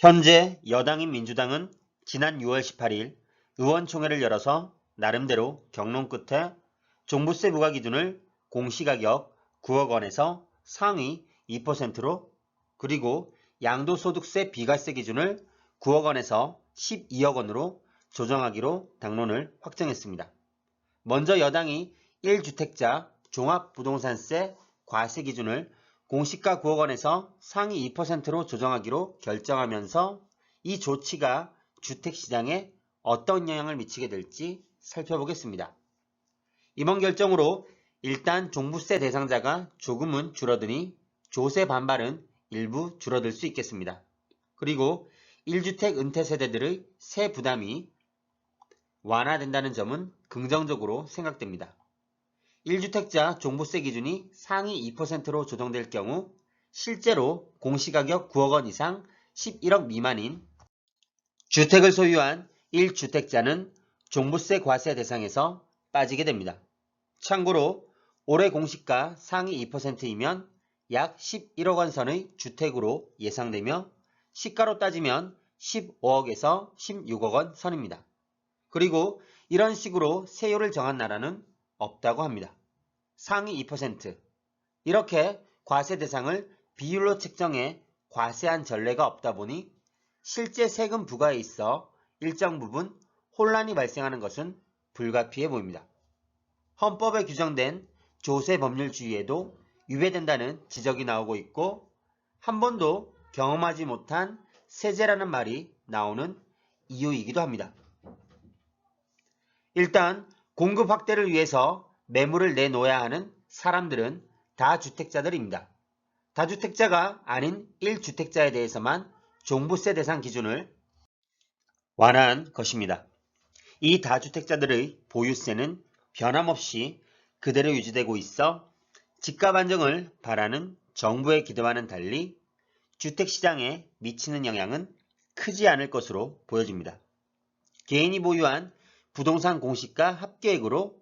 현재 여당인 민주당은 지난 6월 18일 의원총회를 열어서 나름대로 경론 끝에 종부세 부과 기준을 공시가격 9억 원에서 상위 2%로 그리고 양도소득세 비과세 기준을 9억 원에서 12억 원으로 조정하기로 당론을 확정했습니다. 먼저 여당이 1주택자 종합부동산세 과세 기준을 공시가 9억 원에서 상위 2%로 조정하기로 결정하면서 이 조치가 주택시장에 어떤 영향을 미치게 될지 살펴보겠습니다. 이번 결정으로 일단 종부세 대상자가 조금은 줄어드니 조세 반발은 일부 줄어들 수 있겠습니다. 그리고 1주택 은퇴 세대들의 세 부담이 완화된다는 점은 긍정적으로 생각됩니다. 1주택자 종부세 기준이 상위 2%로 조정될 경우 실제로 공시가격 9억 원 이상 11억 미만인 주택을 소유한 1주택자는 종부세 과세 대상에서 빠지게 됩니다. 참고로 올해 공시가 상위 2%이면 약 11억 원 선의 주택으로 예상되며 시가로 따지면 15억에서 16억 원 선입니다. 그리고 이런 식으로 세율을 정한 나라는 없다고 합니다. 상위 2%. 이렇게 과세 대상을 비율로 책정해 과세한 전례가 없다 보니 실제 세금 부과에 있어 일정 부분 혼란이 발생하는 것은 불가피해 보입니다. 헌법에 규정된 조세 법률주의에도 위배된다는 지적이 나오고 있고 한 번도 경험하지 못한 세제라는 말이 나오는 이유이기도 합니다. 일단 공급 확대를 위해서 매물을 내놓아야 하는 사람들은 다주택자들입니다. 다주택자가 아닌 1주택자에 대해서만 종부세 대상 기준을 완화한 것입니다. 이 다주택자들의 보유세는 변함없이 그대로 유지되고 있어 집값 안정을 바라는 정부의 기대와는 달리 주택시장에 미치는 영향은 크지 않을 것으로 보여집니다. 개인이 보유한 부동산 공시가 합계액으로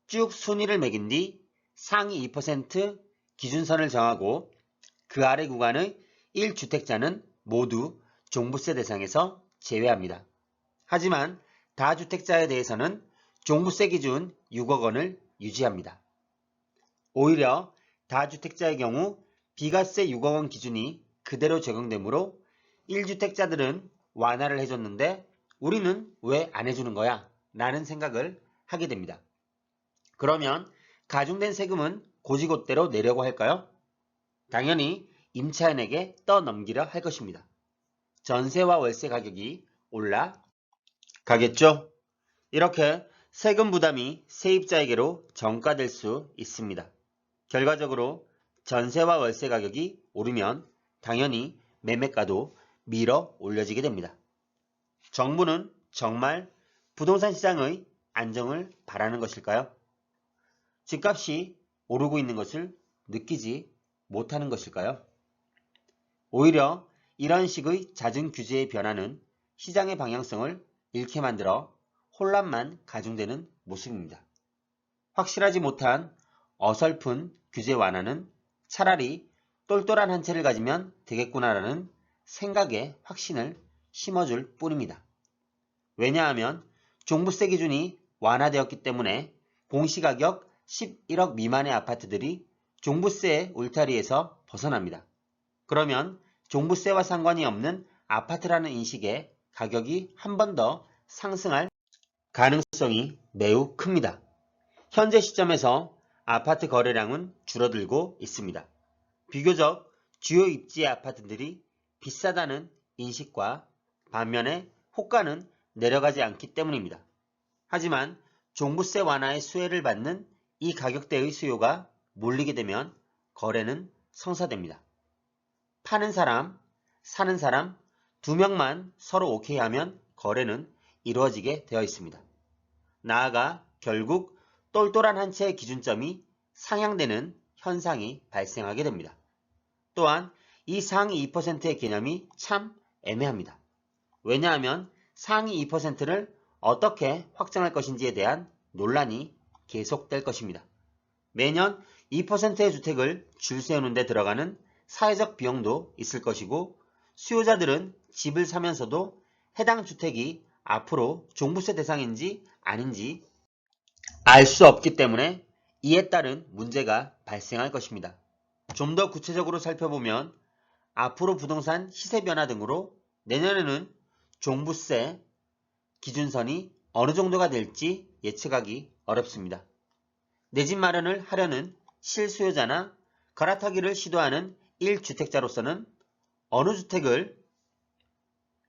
쭉 순위를 매긴 뒤 상위 2% 기준선을 정하고 그 아래 구간의 1주택자는 모두 종부세 대상에서 제외합니다. 하지만 다주택자에 대해서는 종부세 기준 6억 원을 유지합니다. 오히려 다주택자의 경우 비과세 6억 원 기준이 그대로 적용되므로 1주택자들은 완화를 해줬는데 우리는 왜 안 해주는 거야? 라는 생각을 하게 됩니다. 그러면 가중된 세금은 고지곳대로 내려고 할까요? 당연히 임차인에게 떠넘기려 할 것입니다. 전세와 월세 가격이 올라가겠죠? 이렇게 세금 부담이 세입자에게로 전가될 수 있습니다. 결과적으로 전세와 월세 가격이 오르면 당연히 매매가도 밀어 올려지게 됩니다. 정부는 정말 부동산 시장의 안정을 바라는 것일까요? 집값이 오르고 있는 것을 느끼지 못하는 것일까요? 오히려 이런 식의 잦은 규제의 변화는 시장의 방향성을 잃게 만들어 혼란만 가중되는 모습입니다. 확실하지 못한 어설픈 규제 완화는 차라리 똘똘한 한 채를 가지면 되겠구나라는 생각에 확신을 심어줄 뿐입니다. 왜냐하면 종부세 기준이 완화되었기 때문에 공시가격 11억 미만의 아파트들이 종부세의 울타리에서 벗어납니다. 그러면 종부세와 상관이 없는 아파트라는 인식에 가격이 한 번 더 상승할 가능성이 매우 큽니다. 현재 시점에서 아파트 거래량은 줄어들고 있습니다. 비교적 주요 입지의 아파트들이 비싸다는 인식과 반면에 호가는 내려가지 않기 때문입니다. 하지만 종부세 완화의 수혜를 받는 이 가격대의 수요가 몰리게 되면 거래는 성사됩니다. 파는 사람, 사는 사람 두 명만 서로 오케이 하면 거래는 이루어지게 되어 있습니다. 나아가 결국 똘똘한 한 채의 기준점이 상향되는 현상이 발생하게 됩니다. 또한 이 상위 2%의 개념이 참 애매합니다. 왜냐하면 상위 2%를 어떻게 확정할 것인지에 대한 논란이 계속될 것입니다. 매년 2%의 주택을 줄 세우는 데 들어가는 사회적 비용도 있을 것이고 수요자들은 집을 사면서도 해당 주택이 앞으로 종부세 대상인지 아닌지 알 수 없기 때문에 이에 따른 문제가 발생할 것입니다. 좀 더 구체적으로 살펴보면 앞으로 부동산 시세 변화 등으로 내년에는 종부세 기준선이 어느 정도가 될지 예측하기 어렵습니다. 내 집 마련을 하려는 실수요자나 갈아타기를 시도하는 1주택자로서는 어느 주택을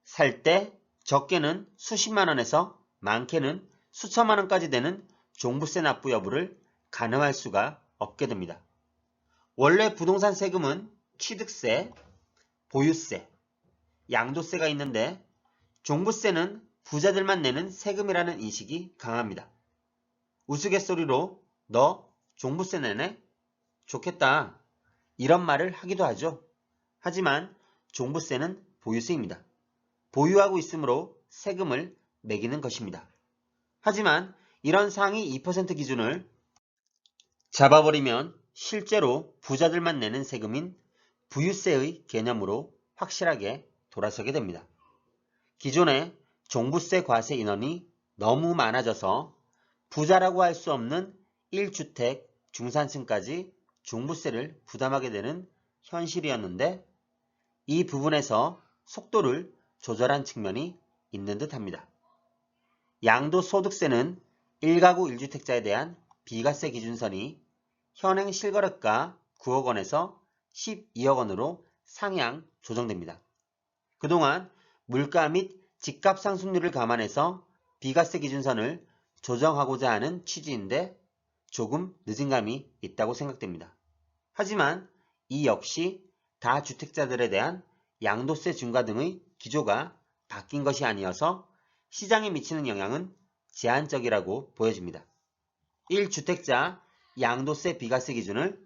살 때 적게는 수십만 원에서 많게는 수천만 원까지 되는 종부세 납부 여부를 가늠할 수가 없게 됩니다. 원래 부동산 세금은 취득세, 보유세, 양도세가 있는데 종부세는 부자들만 내는 세금이라는 인식이 강합니다. 우스갯소리로 너 종부세 내네? 좋겠다. 이런 말을 하기도 하죠. 하지만 종부세는 보유세입니다. 보유하고 있으므로 세금을 매기는 것입니다. 하지만 이런 상위 2% 기준을 잡아버리면 실제로 부자들만 내는 세금인 부유세의 개념으로 확실하게 돌아서게 됩니다. 기존의 종부세 과세 인원이 너무 많아져서 부자라고 할 수 없는 1주택 중산층까지 종부세를 부담하게 되는 현실이었는데 이 부분에서 속도를 조절한 측면이 있는 듯 합니다. 양도소득세는 1가구 1주택자에 대한 비과세 기준선이 현행 실거래가 9억 원에서 12억 원으로 상향 조정됩니다. 그동안 물가 및 집값 상승률을 감안해서 비과세 기준선을 조정하고자 하는 취지인데 조금 늦은 감이 있다고 생각됩니다. 하지만 이 역시 다주택자들에 대한 양도세 중과 등의 기조가 바뀐 것이 아니어서 시장에 미치는 영향은 제한적이라고 보여집니다. 1주택자 양도세 비과세 기준을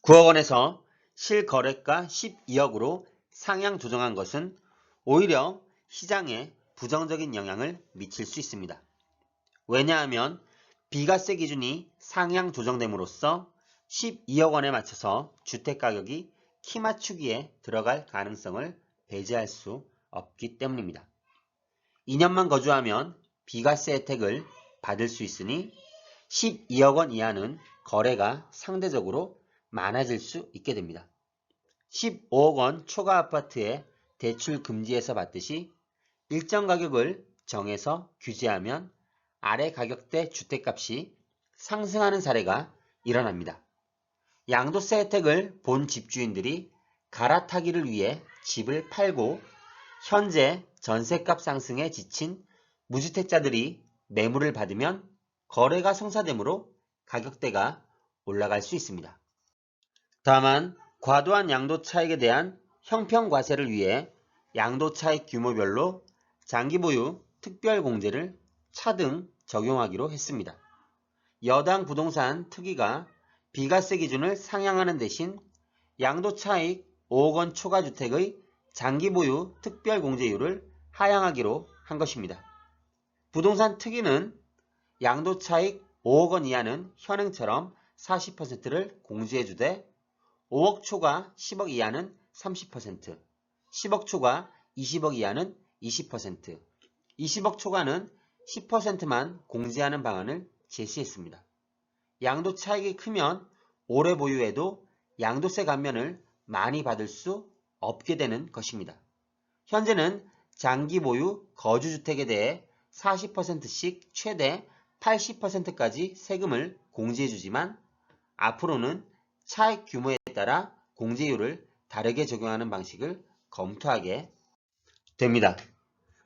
9억 원에서 실거래가 12억으로 상향 조정한 것은 오히려 시장에 부정적인 영향을 미칠 수 있습니다. 왜냐하면 비과세 기준이 상향 조정됨으로써 12억 원에 맞춰서 주택가격이 키 맞추기에 들어갈 가능성을 배제할 수 없기 때문입니다. 2년만 거주하면 비과세 혜택을 받을 수 있으니 12억 원 이하는 거래가 상대적으로 많아질 수 있게 됩니다. 15억 원 초과 아파트에 대출 금지에서 받듯이 일정 가격을 정해서 규제하면 아래 가격대 주택값이 상승하는 사례가 일어납니다. 양도세 혜택을 본 집주인들이 갈아타기를 위해 집을 팔고 현재 전셋값 상승에 지친 무주택자들이 매물을 받으면 거래가 성사되므로 가격대가 올라갈 수 있습니다. 다만 과도한 양도 차익에 대한 형평과세를 위해 양도 차익 규모별로 장기보유 특별공제를 차등 적용하기로 했습니다. 여당 부동산 특위가 비과세 기준을 상향하는 대신 양도차익 5억 원 초과주택의 장기보유 특별공제율을 하향하기로 한 것입니다. 부동산 특위는 양도차익 5억 원 이하는 현행처럼 40%를 공제해주되 5억 초과 10억 이하는 30%, 10억 초과 20억 이하는 20%, 20억 초과는 10%만 공제하는 방안을 제시했습니다. 양도 차익이 크면 오래 보유해도 양도세 감면을 많이 받을 수 없게 되는 것입니다. 현재는 장기 보유 거주주택에 대해 40%씩 최대 80%까지 세금을 공제해주지만 앞으로는 차익 규모에 따라 공제율을 다르게 적용하는 방식을 검토하게 됩니다.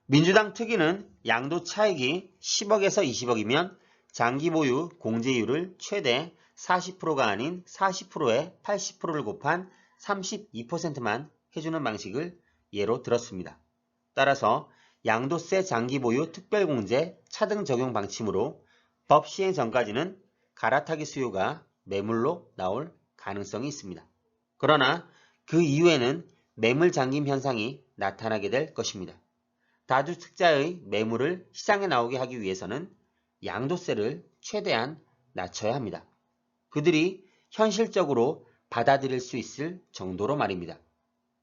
민주당 특위는 양도 차익이 10억에서 20억이면 장기 보유 공제율을 최대 40%가 아닌 40%에 80%를 곱한 32%만 해주는 방식을 예로 들었습니다. 따라서 양도세 장기 보유 특별공제 차등 적용 방침으로 법 시행 전까지는 갈아타기 수요가 매물로 나올 가능성이 있습니다. 그러나 그 이후에는 매물 잠김 현상이 나타나게 될 것입니다. 다주택자의 매물을 시장에 나오게 하기 위해서는 양도세를 최대한 낮춰야 합니다. 그들이 현실적으로 받아들일 수 있을 정도로 말입니다.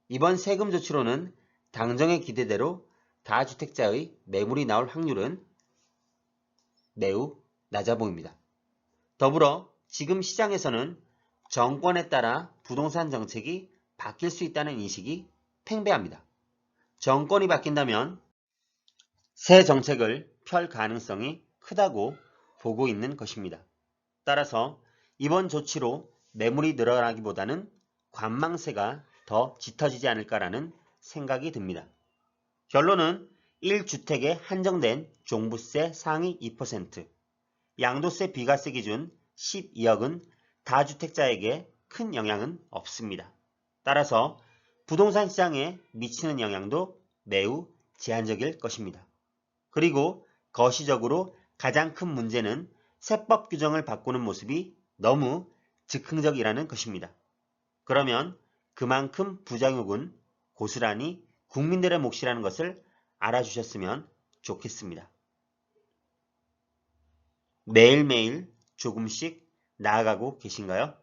이번 세금 조치로는 당정의 기대대로 다주택자의 매물이 나올 확률은 매우 낮아 보입니다. 더불어 지금 시장에서는 정권에 따라 부동산 정책이 바뀔 수 있다는 인식이 팽배합니다. 정권이 바뀐다면 새 정책을 펼 가능성이 크다고 보고 있는 것입니다. 따라서 이번 조치로 매물이 늘어나기보다는 관망세가 더 짙어지지 않을까라는 생각이 듭니다. 결론은 1주택에 한정된 종부세 상위 2%, 양도세 비과세 기준 12억은 다주택자에게 큰 영향은 없습니다. 따라서 부동산 시장에 미치는 영향도 매우 제한적일 것입니다. 그리고 거시적으로 가장 큰 문제는 세법 규정을 바꾸는 모습이 너무 즉흥적이라는 것입니다. 그러면 그만큼 부작용은 고스란히 국민들의 몫이라는 것을 알아주셨으면 좋겠습니다. 매일매일 조금씩 나아가고 계신가요?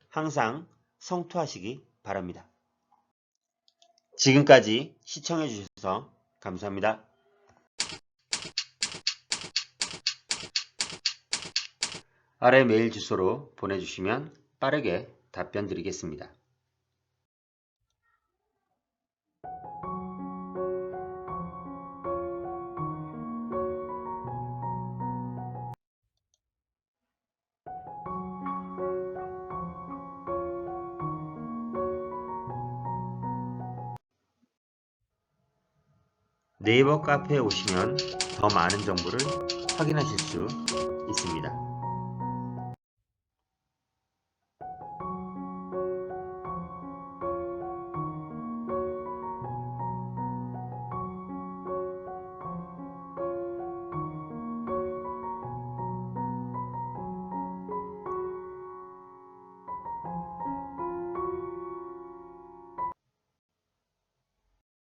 항상 성투하시기 바랍니다. 지금까지 시청해 주셔서 감사합니다. 아래 메일 주소로 보내주시면 빠르게 답변 드리겠습니다. 네이버 카페에 오시면 더 많은 정보를 확인하실 수 있습니다.